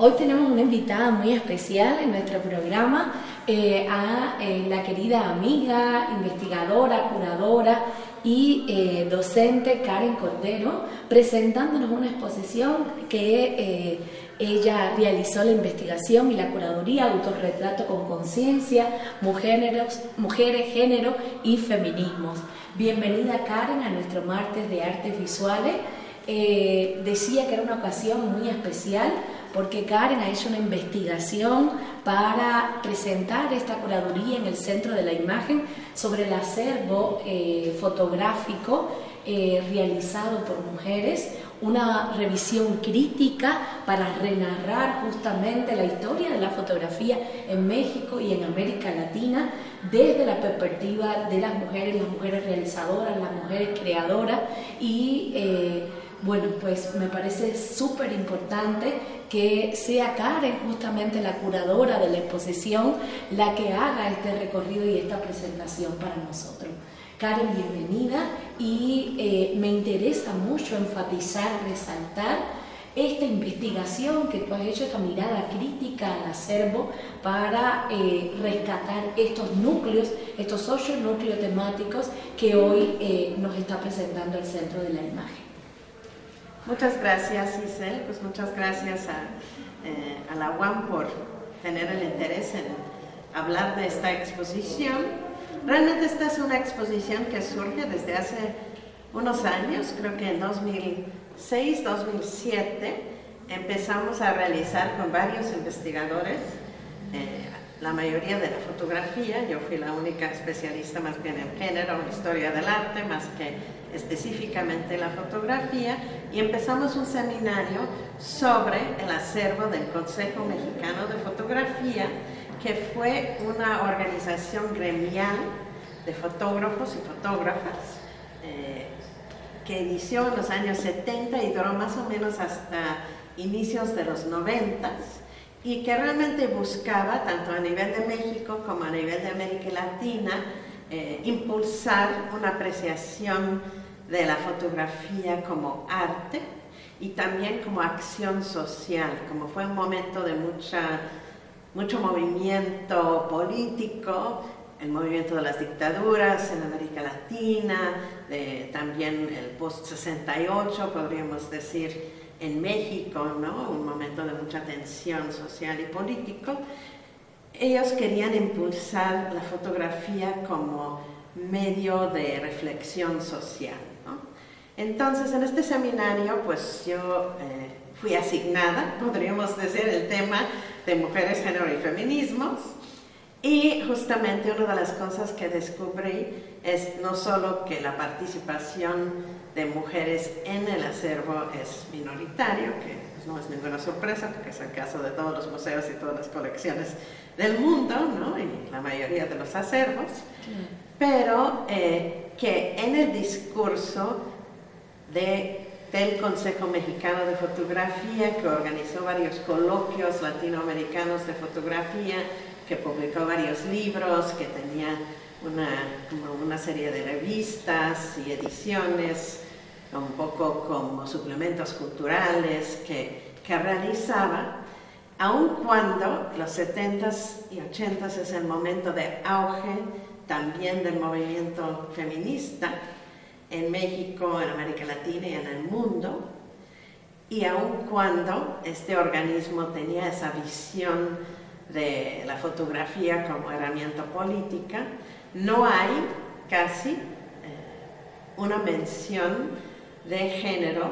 Hoy tenemos una invitada muy especial en nuestro programa, la querida amiga, investigadora, curadora y docente Karen Cordero, presentándonos una exposición que ella realizó la investigación y la curaduría, autorretrato con conciencia, mujeres, género y feminismos. Bienvenida Karen a nuestro martes de artes visuales. Decía que era una ocasión muy especial porque Karen ha hecho una investigación para presentar esta curaduría en el centro de la imagen sobre el acervo fotográfico realizado por mujeres, una revisión crítica para renarrar justamente la historia de la fotografía en México y en América Latina desde la perspectiva de las mujeres realizadoras, las mujeres creadoras y bueno, pues me parece súper importante que sea Karen justamente la curadora de la exposición la que haga este recorrido y esta presentación para nosotros. Karen, bienvenida y me interesa mucho enfatizar, resaltar esta investigación que tú has hecho, esta mirada crítica al acervo para rescatar estos núcleos, estos 8 núcleos temáticos que hoy nos está presentando el Centro de la Imagen. Muchas gracias, Isel. Pues muchas gracias a la UAM por tener el interés en hablar de esta exposición. Realmente esta es una exposición que surge desde hace unos años, creo que en 2006, 2007, empezamos a realizar con varios investigadores, la mayoría de la fotografía. Yo fui la única especialista más bien en género, en historia del arte, más que específicamente la fotografía, y empezamos un seminario sobre el acervo del Consejo Mexicano de Fotografía, que fue una organización gremial de fotógrafos y fotógrafas que inició en los años 70 y duró más o menos hasta inicios de los 90 y que realmente buscaba, tanto a nivel de México como a nivel de América Latina, impulsar una apreciación de la fotografía como arte y también como acción social, como fue un momento de mucho movimiento político, el movimiento de las dictaduras en América Latina, también el post-68, podríamos decir, en México, ¿no? Un momento de mucha tensión social y político. Ellos querían impulsar la fotografía como medio de reflexión social, ¿no? Entonces, en este seminario, pues yo fui asignada, podríamos decir, el tema de mujeres, género y feminismos, y justamente una de las cosas que descubrí es no solo que la participación de mujeres en el acervo es minoritario, que pues no es ninguna sorpresa porque es el caso de todos los museos y todas las colecciones del mundo, ¿no? Y la mayoría de los acervos, pero que en el discurso del Consejo Mexicano de Fotografía, que organizó varios coloquios latinoamericanos de fotografía, que publicó varios libros, que tenía una serie de revistas y ediciones, un poco como suplementos culturales que realizaba, aun cuando los 70s y 80s es el momento de auge también del movimiento feminista en México, en América Latina y en el mundo, y aun cuando este organismo tenía esa visión de la fotografía como herramienta política, no hay casi una mención de género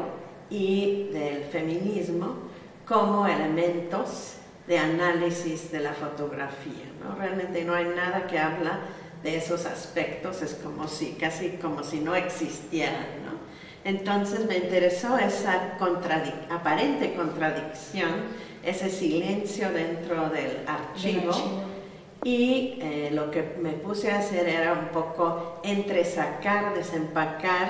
y del feminismo como elementos de análisis de la fotografía, ¿no? Realmente no hay nada que habla de esos aspectos, es como si, casi como si no existieran, ¿no? Entonces me interesó esa aparente contradicción, ese silencio dentro del archivo, y lo que me puse a hacer era un poco entresacar, desempacar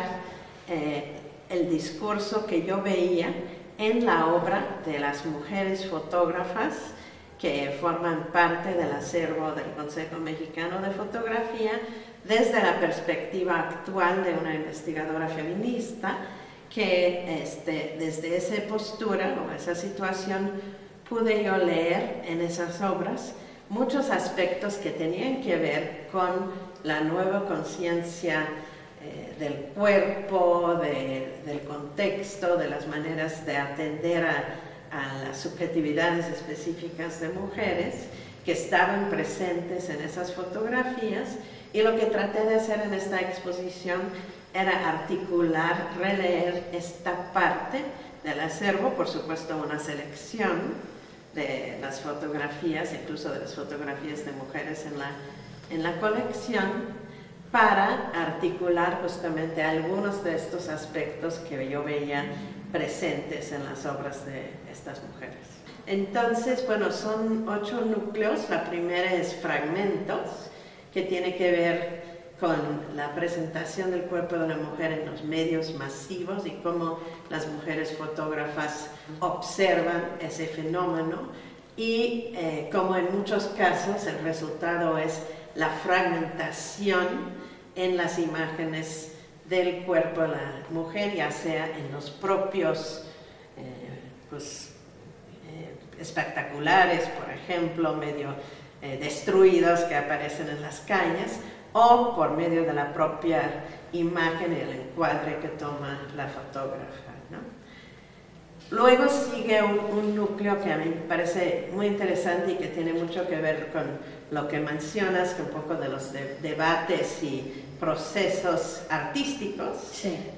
el discurso que yo veía en la obra de las mujeres fotógrafas que forman parte del acervo del Consejo Mexicano de Fotografía desde la perspectiva actual de una investigadora feminista que desde esa postura o esa situación pude yo leer en esas obras muchos aspectos que tenían que ver con la nueva conciencia del cuerpo, del contexto, de las maneras de atender a las subjetividades específicas de mujeres que estaban presentes en esas fotografías, y lo que traté de hacer en esta exposición era articular, releer esta parte del acervo, por supuesto una selección de las fotografías, incluso de las fotografías de mujeres en la colección, para articular justamente algunos de estos aspectos que yo veía presentes en las obras de estas mujeres. Entonces, bueno, son 8 núcleos. La primera es fragmentos, que tiene que ver con la presentación del cuerpo de la mujer en los medios masivos y cómo las mujeres fotógrafas observan ese fenómeno, y cómo en muchos casos el resultado es la fragmentación en las imágenes del cuerpo de la mujer, ya sea en los propios espectaculares, por ejemplo, medio destruidos que aparecen en las calles, o por medio de la propia imagen y el encuadre que toma la fotógrafa, ¿no? Luego sigue un núcleo que a mí me parece muy interesante y que tiene mucho que ver con lo que mencionas, que un poco de los debates y procesos artísticos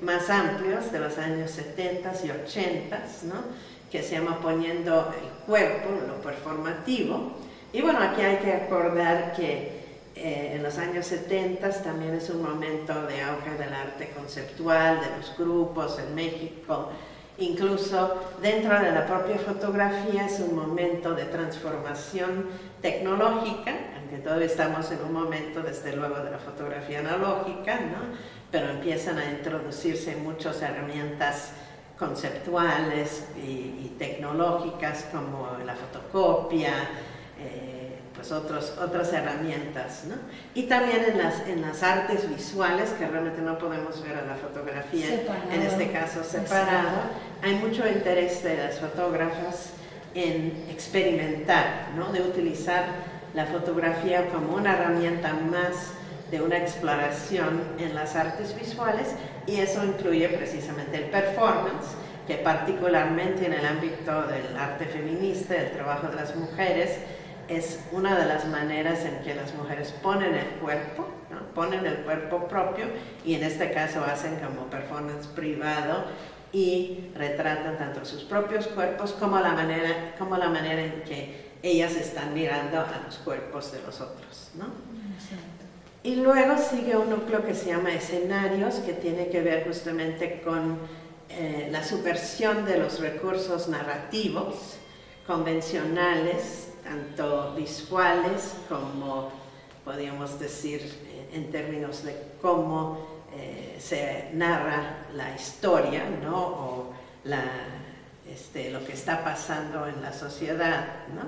más amplios de los años 70 y 80, ¿no? Que se llama Poniendo el cuerpo, lo performativo. Y bueno, aquí hay que acordar que en los años 70 también es un momento de auge del arte conceptual, de los grupos en México. Incluso dentro de la propia fotografía es un momento de transformación tecnológica, aunque todavía estamos en un momento, desde luego, de la fotografía analógica, ¿no? Pero empiezan a introducirse muchas herramientas conceptuales y tecnológicas, como la fotocopia, pues otras herramientas, ¿no? Y también en las artes visuales, que realmente no podemos ver a la fotografía separado, en este caso separado, hay mucho interés de las fotógrafas en experimentar, ¿no? De utilizar la fotografía como una herramienta más de una exploración en las artes visuales, y eso incluye precisamente el performance, que particularmente en el ámbito del arte feminista, del trabajo de las mujeres, es una de las maneras en que las mujeres ponen el cuerpo, ¿no? Ponen el cuerpo propio, y en este caso hacen como performance privado y retratan tanto sus propios cuerpos como la manera en que ellas están mirando a los cuerpos de los otros, ¿no? Y luego sigue un núcleo que se llama escenarios, que tiene que ver justamente con la subversión de los recursos narrativos convencionales, tanto visuales como, podríamos decir, en términos de cómo se narra la historia, ¿no? O lo que está pasando en la sociedad, ¿no?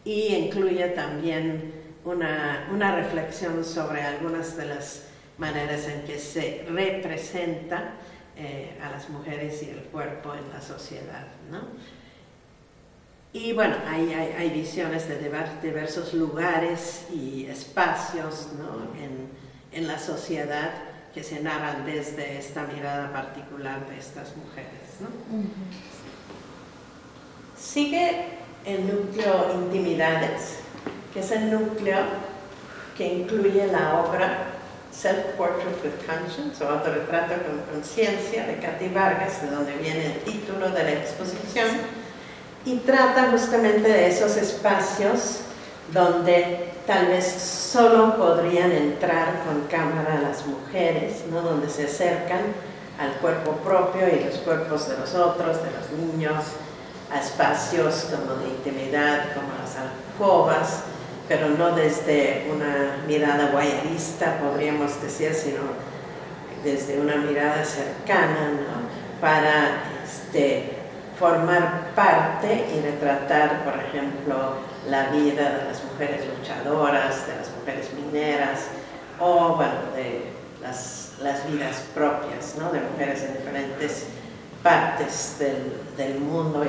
Y incluye también una reflexión sobre algunas de las maneras en que se representa a las mujeres y el cuerpo en la sociedad, ¿no? Y bueno, hay visiones de diversos lugares y espacios, ¿no? en la sociedad, que se narran desde esta mirada particular de estas mujeres, ¿no? Sigue el núcleo Intimidades, que es el núcleo que incluye la obra Self-Portrait with Conscience, o Autorretrato con Conciencia, de Katy Vargas, de donde viene el título de la exposición, y trata justamente de esos espacios donde tal vez solo podrían entrar con cámara las mujeres, ¿no? Donde se acercan al cuerpo propio y los cuerpos de los otros, de los niños, a espacios como de intimidad, como las alcobas, pero no desde una mirada voyerista, podríamos decir, sino desde una mirada cercana, ¿no? Para formar parte y retratar, por ejemplo, la vida de las mujeres luchadoras, de las mujeres mineras, o bueno, de las vidas propias, ¿no? De mujeres en diferentes partes del mundo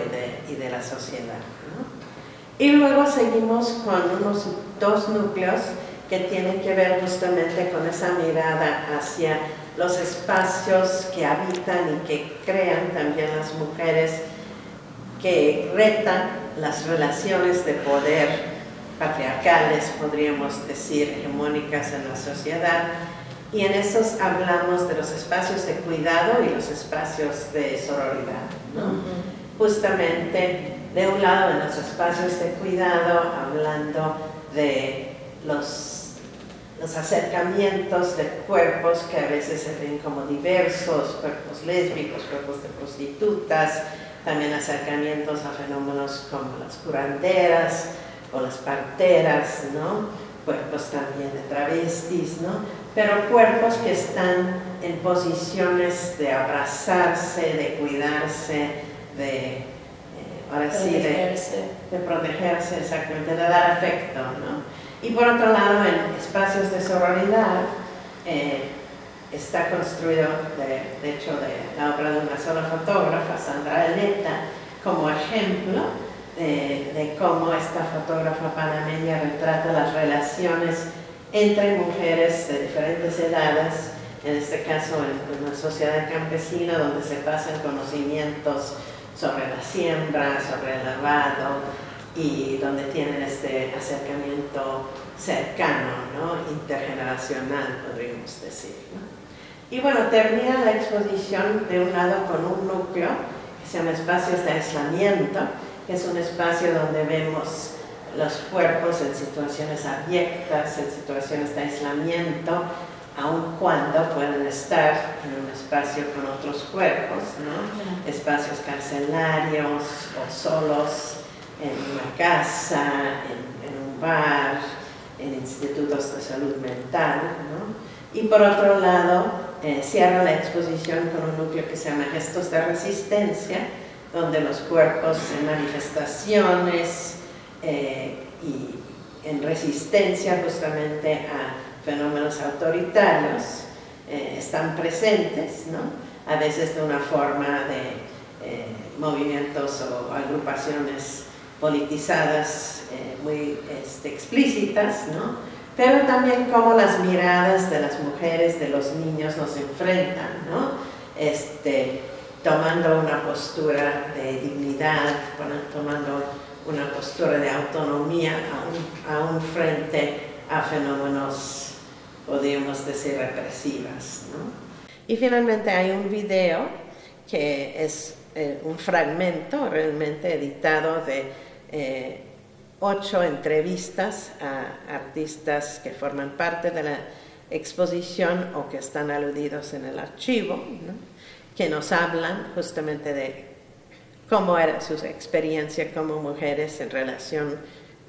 y de la sociedad, ¿no? Y luego seguimos con unos 2 núcleos que tienen que ver justamente con esa mirada hacia los espacios que habitan y que crean también las mujeres, que retan las relaciones de poder patriarcales, podríamos decir, hegemónicas en la sociedad. Y en esos hablamos de los espacios de cuidado y los espacios de sororidad, ¿no? Justamente, de un lado, en los espacios de cuidado, hablando de los acercamientos de cuerpos que a veces se ven como diversos, cuerpos lésbicos, cuerpos de prostitutas, también acercamientos a fenómenos como las curanderas o las parteras, ¿no? Cuerpos también de travestis, ¿no? Pero cuerpos que están en posiciones de abrazarse, de cuidarse, de protegerse, exactamente, de dar afecto, ¿no? Y por otro lado, en espacios de sororidad, está construido, de hecho, de la obra de una sola fotógrafa, Sandra Eleta, como ejemplo de cómo esta fotógrafa panameña retrata las relaciones entre mujeres de diferentes edades, en este caso en una sociedad campesina donde se pasan conocimientos sobre la siembra, sobre el lavado, y donde tienen este acercamiento cercano, ¿no? Intergeneracional, podríamos decir, ¿no? Y bueno, termina la exposición de un lado con un núcleo que se llama espacios de aislamiento, que es un espacio donde vemos los cuerpos en situaciones abyectas, en situaciones de aislamiento, aun cuando pueden estar en un espacio con otros cuerpos, ¿no? Espacios carcelarios o solos, en una casa, en un bar, en institutos de salud mental, ¿no? Y por otro lado, cierra la exposición con un núcleo que se llama Gestos de Resistencia, donde los cuerpos en manifestaciones y en resistencia justamente a fenómenos autoritarios están presentes, ¿no? A veces de una forma de movimientos o agrupaciones politizadas muy explícitas, ¿no? Pero también cómo las miradas de las mujeres, de los niños nos enfrentan, ¿no? Tomando una postura de dignidad, tomando una postura de autonomía aún frente a fenómenos, podríamos decir, represivas, ¿no? Y finalmente hay un video que es un fragmento realmente editado de 8 entrevistas a artistas que forman parte de la exposición o que están aludidos en el archivo, ¿no? Que nos hablan justamente de cómo era su experiencia como mujeres en relación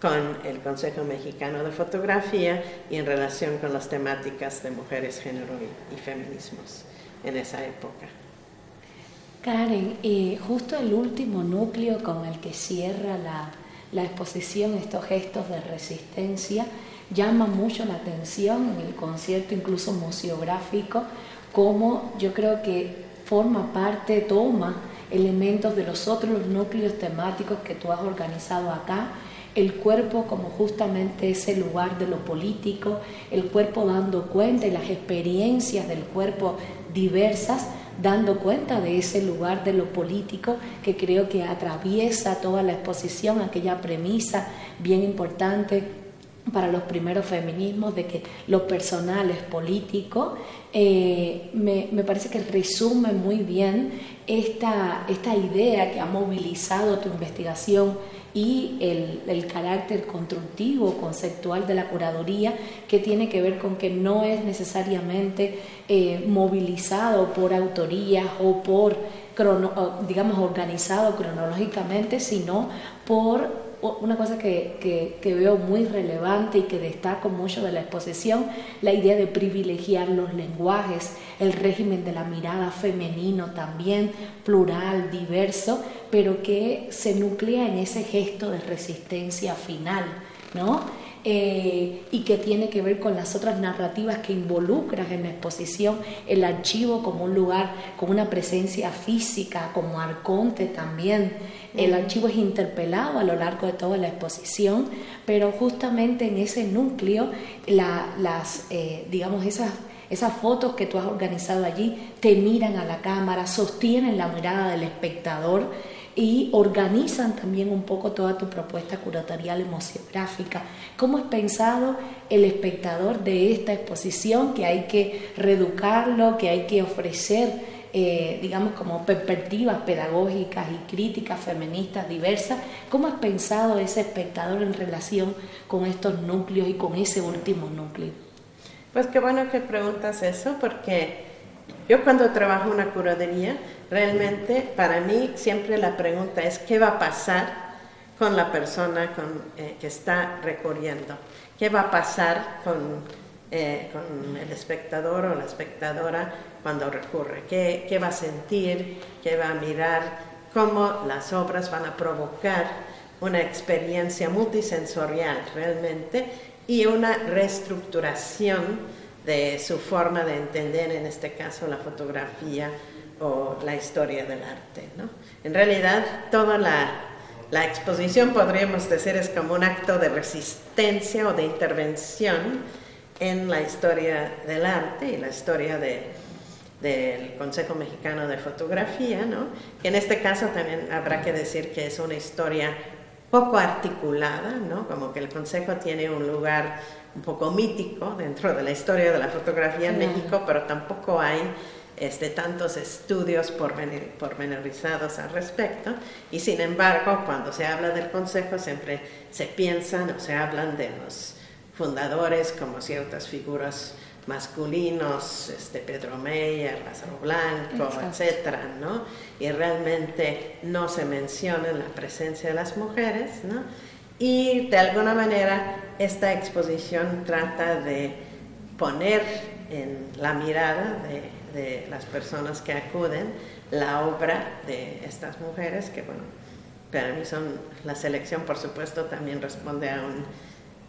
con el Consejo Mexicano de Fotografía y en relación con las temáticas de mujeres, género y feminismos en esa época. Karen, justo el último núcleo con el que cierra la exposición, estos gestos de resistencia, llama mucho la atención en el concierto, incluso museográfico, como yo creo que forma parte, toma elementos de los otros núcleos temáticos que tú has organizado acá, el cuerpo como justamente ese lugar de lo político, el cuerpo dando cuenta y las experiencias del cuerpo diversas, dando cuenta de ese lugar de lo político que creo que atraviesa toda la exposición, aquella premisa bien importante para los primeros feminismos de que lo personal es político. Me parece que resume muy bien esta idea que ha movilizado tu investigación y el carácter constructivo, conceptual de la curaduría, que tiene que ver con que no es necesariamente movilizado por autorías o por, digamos, organizado cronológicamente, sino por una cosa que veo muy relevante y que destaco mucho de la exposición, la idea de privilegiar los lenguajes, el régimen de la mirada femenino también, plural, diverso, pero que se nuclea en ese gesto de resistencia final, ¿no? y que tiene que ver con las otras narrativas que involucras en la exposición, el archivo como un lugar con una presencia física, como arconte también. El archivo es interpelado a lo largo de toda la exposición, pero justamente en ese núcleo, digamos, esas fotos que tú has organizado allí te miran a la cámara, sostienen la mirada del espectador y organizan también un poco toda tu propuesta curatorial emociográfica. ¿Cómo es pensado el espectador de esta exposición, que hay que reeducarlo, que hay que ofrecer digamos, como perspectivas pedagógicas y críticas feministas diversas? ¿Cómo has pensado ese espectador en relación con estos núcleos y con ese último núcleo? Pues qué bueno que preguntas eso, porque yo cuando trabajo una curaduría, realmente para mí siempre la pregunta es ¿qué va a pasar con la persona que está recorriendo? ¿Qué va a pasar con el espectador o la espectadora cuando recurre? ¿Qué va a sentir? ¿Qué va a mirar? ¿Cómo las obras van a provocar una experiencia multisensorial realmente y una reestructuración de su forma de entender, en este caso, la fotografía o la historia del arte, ¿no? En realidad, toda la exposición, podríamos decir, es como un acto de resistencia o de intervención en la historia del arte y la historia del Consejo Mexicano de Fotografía, ¿no? Que en este caso también habrá que decir que es una historia poco articulada, ¿no? Como que el Consejo tiene un lugar un poco mítico dentro de la historia de la fotografía en México, pero tampoco hay tantos estudios pormenorizados al respecto, y sin embargo cuando se habla del Consejo siempre se piensan o se hablan de los fundadores como ciertas figuras masculinos, Pedro Meyer, Lázaro Blanco, etcétera, ¿no? Y realmente no se menciona la presencia de las mujeres, ¿no? Y de alguna manera esta exposición trata de poner en la mirada de las personas que acuden la obra de estas mujeres, que bueno, para mí la selección por supuesto también responde a un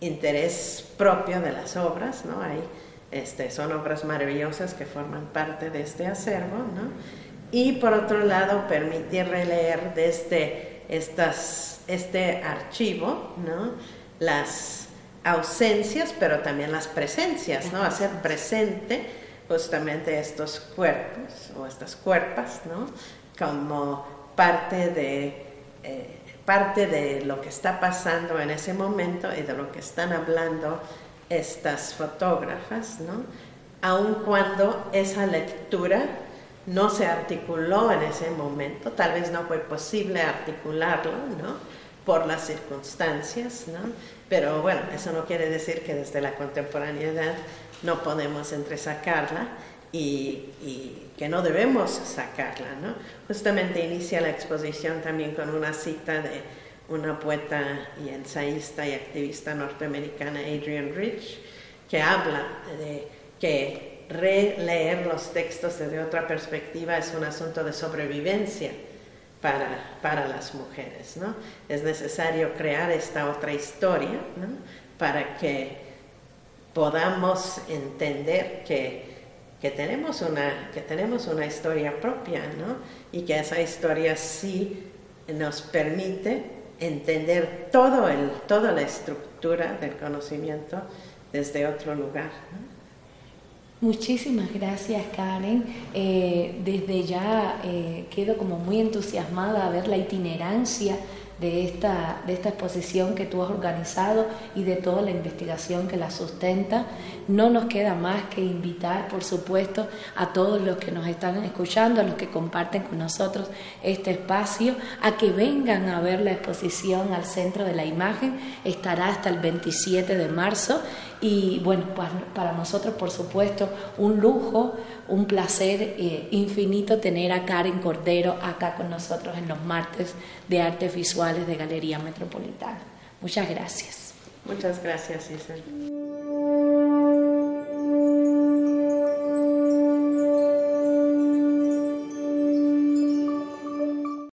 interés propio de las obras, ¿no? Son obras maravillosas que forman parte de este acervo, ¿no? Y por otro lado permitir releer desde este archivo, ¿no? Las ausencias, pero también las presencias, ¿no? Hacer presente justamente estos cuerpos o estas cuerpas, ¿no? Como parte de lo que está pasando en ese momento y de lo que están hablando estas fotógrafas, ¿no? Aun cuando esa lectura no se articuló en ese momento, tal vez no fue posible articularlo, ¿no? Por las circunstancias, ¿no? Pero bueno, eso no quiere decir que desde la contemporaneidad no podemos entresacarla y que no debemos sacarla, ¿no? Justamente inicia la exposición también con una cita de una poeta y ensayista y activista norteamericana, Adrienne Rich, que habla de que releer los textos desde otra perspectiva es un asunto de sobrevivencia para las mujeres, ¿no? Es necesario crear esta otra historia, ¿no? Para que podamos entender que tenemos una historia propia, ¿no? Y que esa historia sí nos permite entender toda la estructura del conocimiento desde otro lugar, ¿no? Muchísimas gracias, Karen. Desde ya quedo como muy entusiasmada a ver la itinerancia de esta exposición que tú has organizado y de toda la investigación que la sustenta. No nos queda más que invitar, por supuesto, a todos los que nos están escuchando, a los que comparten con nosotros este espacio, a que vengan a ver la exposición al Centro de la Imagen. Estará hasta el 27 de marzo y bueno, para nosotros, por supuesto, un lujo, un placer infinito tener a Karen Cordero acá con nosotros en los martes de Artes Visuales de Galería Metropolitana. Muchas gracias. Muchas gracias, Isabel.